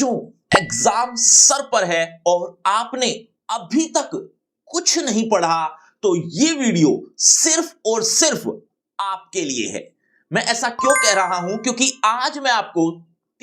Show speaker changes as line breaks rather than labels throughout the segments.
बच्चों, exam sir पर है और आपने अभी तक कुछ नहीं पढ़ा तो ये वीडियो सिर्फ और सिर्फ आपके लिए है। मैं ऐसा क्यों कह रहा हूं? क्योंकि आज मैं आपको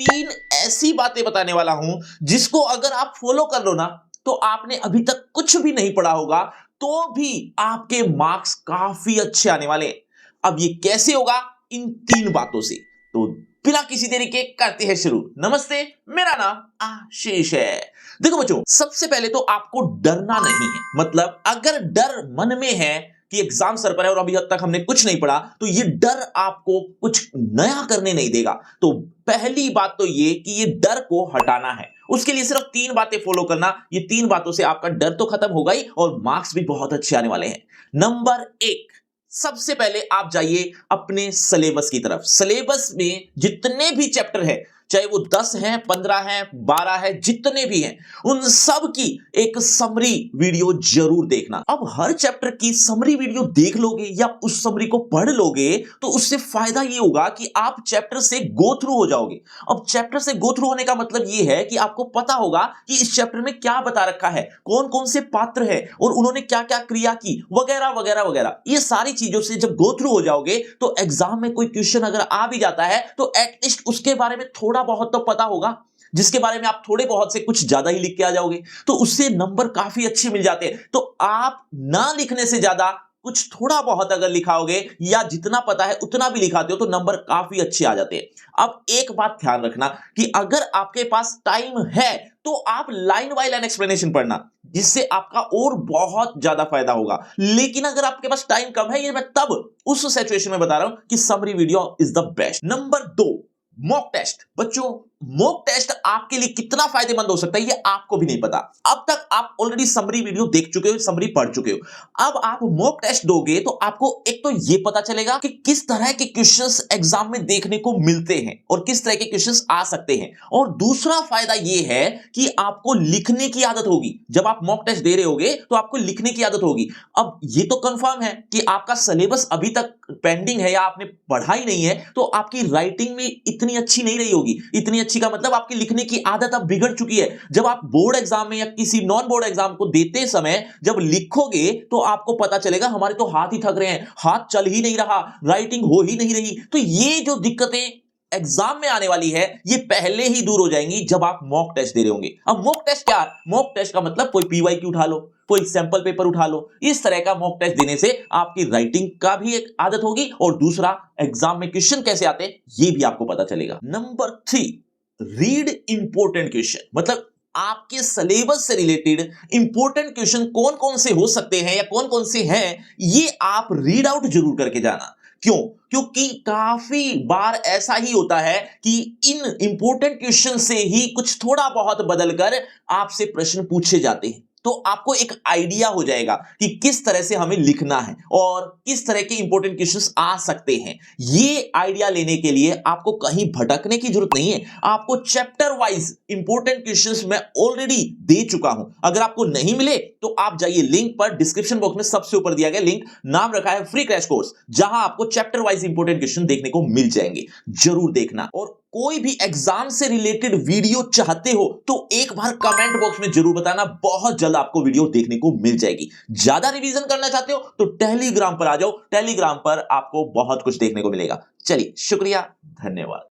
3 ऐसी बातें बताने वाला हूं जिसको अगर आप फॉलो कर लो ना तो आपने अभी तक कुछ भी नहीं पढ़ा होगा तो भी आपके मार्क्स काफी अच्छे आने वाले हैं। अब ये कैसे होगा? इन 3 बातों से। तो बिना किसी देरी के करते हैं शुरू। नमस्ते, मेरा नाम आशीष है। देखो बच्चों, सबसे पहले तो आपको डरना नहीं है। मतलब अगर डर मन में है कि एग्जाम सर पर है और अभी तक हमने कुछ नहीं पढ़ा तो ये डर आपको कुछ नया करने नहीं देगा। तो पहली बात तो ये कि ये डर को हटाना है। उसके लिए सिर्फ 3 बातें फॉलो करना। ये 3 बातों से आपका डर तो खत्म होगा ही और मार्क्स भी बहुत अच्छे आने वाले हैं। नंबर 1, सबसे पहले आप जाइए अपने सिलेबस की तरफ। सिलेबस में जितने भी चैप्टर है, चाहे वो 10 हैं, 15 हैं, 12 है, जितने भी हैं, उन सब की एक समरी वीडियो जरूर देखना। अब हर चैप्टर की समरी वीडियो देख लोगे या उस समरी को पढ़ लोगे तो उससे फायदा ये होगा कि आप चैप्टर से गो थ्रू हो जाओगे। अब चैप्टर से गो थ्रू होने का मतलब ये है कि आपको पता होगा कि इस चैप्टर में क्या बता रखा है, कौन कौन से पात्र है और उन्होंने क्या क्या क्रिया की, वगैरह वगैरह वगैरह। ये सारी चीजों से जब गो थ्रू हो जाओगे तो एग्जाम में कोई क्वेश्चन अगर आ भी जाता है तो एटलीस्ट उसके बारे में थोड़ा बहुत तो पता होगा, जिसके बारे में आप थोड़े बहुत से कुछ ज्यादा ही लिख के आ जाओगे तो उससे नंबर काफी अच्छे मिल जाते हैं। तो आप ना लिखने से ज्यादा कुछ थोड़ा बहुत अगर लिखाओगे या जितना पता है उतना भी लिखाते हो तो नंबर काफी अच्छे आ जाते हैं। अब एक बात ध्यान रखना कि अगर आपके पास टाइम है तो आप लाइन बाय लाइन एक्सप्लेनेशन पढ़ना, जिससे आपका और बहुत ज्यादा फायदा होगा। लेकिन अगर आपके पास टाइम कम है, ये मैं तब उस सिचुएशन में बता रहा हूं कि summary video is the best. Number 2, mock test. बच्चों, मॉक टेस्ट आपके लिए कितना फायदेमंद हो सकता है ये आपको भी नहीं पता। अब तक आप ऑलरेडी समरी वीडियो देख चुके हो, समरी पढ़ चुके हो। अब आप मॉक टेस्ट दोगे तो आपको एक तो ये पता चलेगा कि किस तरह के क्वेश्चंस एग्जाम में देखने को मिलते हैं और किस तरह के क्वेश्चंस आ सकते हैं। और दूसरा फायदा ये है कि आपको लिखने की आदत होगी। जब आप मॉक टेस्ट दे रहे होगे तो आपको लिखने की आदत होगी। अब ये तो कंफर्म है कि आपका सिलेबस अभी तक पेंडिंग है या आपने पढ़ा ही नहीं है तो आपकी राइटिंग में इतनी अच्छी नहीं रही होगी। इतनी अच्छी का मतलब आपकी लिखने की आदत अब बिगड़ चुकी है। जब आप बोर्ड एग्जाम में या किसी नॉन बोर्ड एग्जाम को देते समय जब लिखोगे तो आपको पता चलेगा हमारे तो हाथ ही थक रहे हैं, हाथ चल ही नहीं रहा, राइटिंग हो ही नहीं रही। तो ये जो दिक्कतें एग्जाम में आने वाली है ये पहले ही दूर हो जाएंगी जब आप मॉक टेस्ट दे रहे होंगे। अब मॉक टेस्ट क्या? मॉक टेस्ट का मतलब कोई पीवाईक्यू उठा लो, कोई सैंपल पेपर उठा लो। इस तरह का मॉक टेस्ट देने से आपकी राइटिंग का भी एक आदत होगी और दूसरा एग्जाम में क्वेश्चन कैसे आते हैं ये भी आपको पता चलेगा। Number 3, read important question. मतलब आपके सिलेबस से रिलेटेड इंपॉर्टेंट क्वेश्चन कौन कौन से हो सकते हैं या कौन कौन से हैं ये आप रीड आउट जरूर करके जाना। क्यों? क्योंकि काफी बार ऐसा ही होता है कि इन इंपॉर्टेंट क्वेश्चन से ही कुछ थोड़ा बहुत बदलकर आपसे प्रश्न पूछे जाते हैं। तो आपको एक आइडिया हो जाएगा कि किस तरह से हमें लिखना है और किस तरह के इंपॉर्टेंट क्वेश्चंस आ सकते हैं। ये आइडिया लेने के लिए आपको कहीं भटकने की जरूरत नहीं है। आपको चैप्टर वाइज इंपॉर्टेंट क्वेश्चंस मैं ऑलरेडी दे चुका हूं। अगर आपको नहीं मिले तो आप जाइए लिंक पर, डिस्क्रिप्शन बॉक्स में सबसे ऊपर दिया गया लिंक, नाम रखा है फ्री क्रैश कोर्स, जहां आपको चैप्टर वाइज इंपॉर्टेंट क्वेश्चन देखने को मिल जाएंगे। जरूर देखना। और कोई भी एग्जाम से रिलेटेड वीडियो चाहते हो तो एक बार कमेंट बॉक्स में जरूर बताना, बहुत जल्द आपको वीडियो देखने को मिल जाएगी। ज्यादा रिवीजन करना चाहते हो तो टेलीग्राम पर आ जाओ, टेलीग्राम पर आपको बहुत कुछ देखने को मिलेगा। चलिए, शुक्रिया, धन्यवाद।